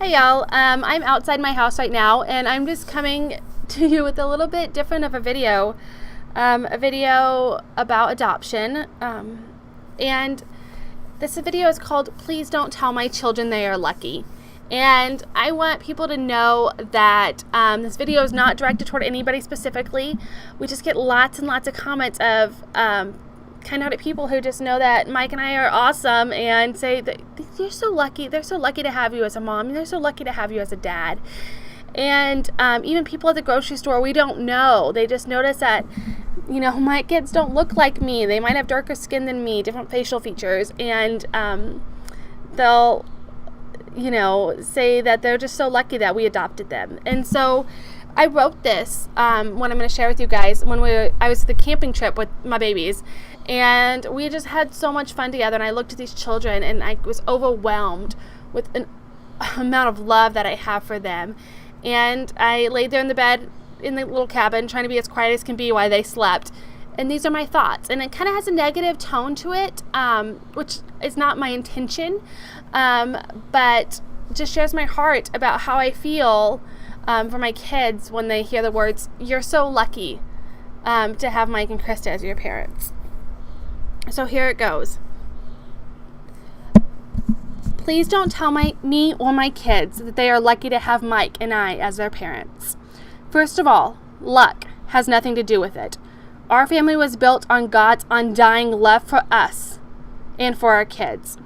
Hey y'all, I'm outside my house right now and I'm just coming to you with a little bit different of a video about adoption, and this video is called Please Don't Tell My Children They Are Lucky. And I want people to know that this video is not directed toward anybody specifically. We just get lots and lots of comments of kind-hearted people who just know that Mike and I are awesome and say that you're so lucky. They're so lucky to have you as a mom. They're so lucky to have you as a dad. And even people at the grocery store, we don't know. They just notice that, my kids don't look like me. They might have darker skin than me, different facial features. And they'll, say that they're just so lucky that we adopted them. And so I wrote this, what I'm going to share with you guys, I was at the camping trip with my babies, and we just had so much fun together, and I looked at these children, and I was overwhelmed with an amount of love that I have for them. And I laid there in the bed in the little cabin, trying to be as quiet as can be while they slept, and these are my thoughts. And it kind of has a negative tone to it, which is not my intention, but just shares my heart about how I feel for my kids when they hear the words, "You're so lucky to have Mike and Krista as your parents." So here it goes. Please don't tell me or my kids that they are lucky to have Mike and I as their parents. First of all, luck has nothing to do with it. Our family was built on God's undying love for us and for our kids.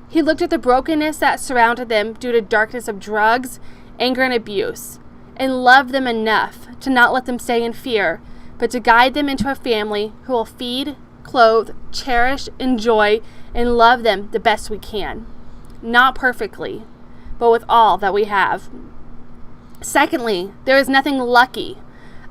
He looked at the brokenness that surrounded them due to darkness of drugs, anger, and abuse, and loved them enough to not let them stay in fear, but to guide them into a family who will feed, clothe, cherish, enjoy, and love them the best we can. Not perfectly, but with all that we have. Secondly, there is nothing lucky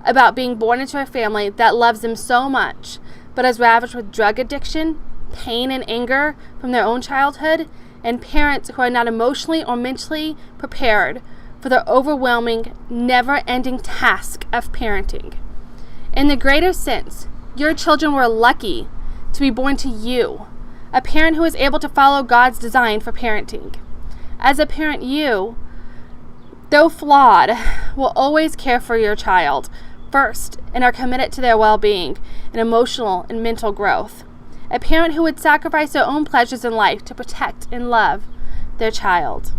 about being born into a family that loves them so much, but is ravaged with drug addiction, pain and anger from their own childhood, and parents who are not emotionally or mentally prepared for the overwhelming, never-ending task of parenting. In the greater sense, your children were lucky to be born to you, a parent who is able to follow God's design for parenting. As a parent, you, though flawed, will always care for your child first and are committed to their well-being and emotional and mental growth. A parent who would sacrifice their own pleasures in life to protect and love their child.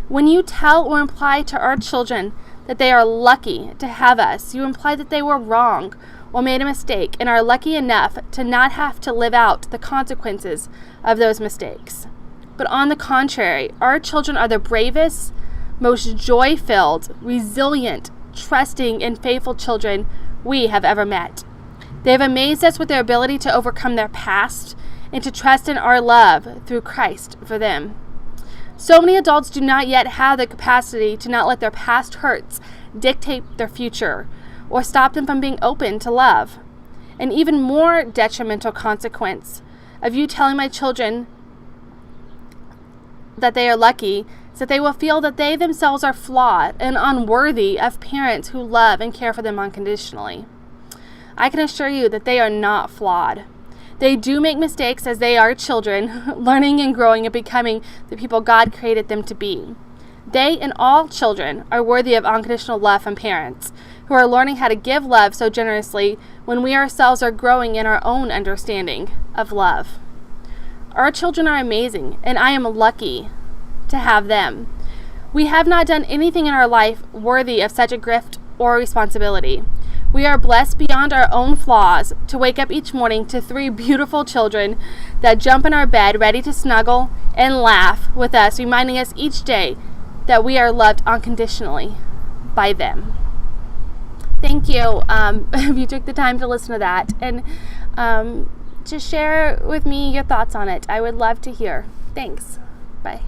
When you tell or imply to our children that they are lucky to have us, you imply that they were wrong or made a mistake and are lucky enough to not have to live out the consequences of those mistakes. But on the contrary, our children are the bravest, most joy-filled, resilient, trusting, and faithful children we have ever met. They have amazed us with their ability to overcome their past and to trust in our love through Christ for them. So many adults do not yet have the capacity to not let their past hurts dictate their future or stop them from being open to love. An even more detrimental consequence of you telling my children that they are lucky is that they will feel that they themselves are flawed and unworthy of parents who love and care for them unconditionally. I can assure you that they are not flawed. They do make mistakes as they are children, learning and growing and becoming the people God created them to be. They and all children are worthy of unconditional love from parents who are learning how to give love so generously when we ourselves are growing in our own understanding of love. Our children are amazing, and I am lucky to have them. We have not done anything in our life worthy of such a gift or responsibility. We are blessed beyond our own flaws to wake up each morning to 3 beautiful children that jump in our bed ready to snuggle and laugh with us, reminding us each day that we are loved unconditionally by them. Thank you if you took the time to listen to that, and just share with me your thoughts on it. I would love to hear. Thanks. Bye.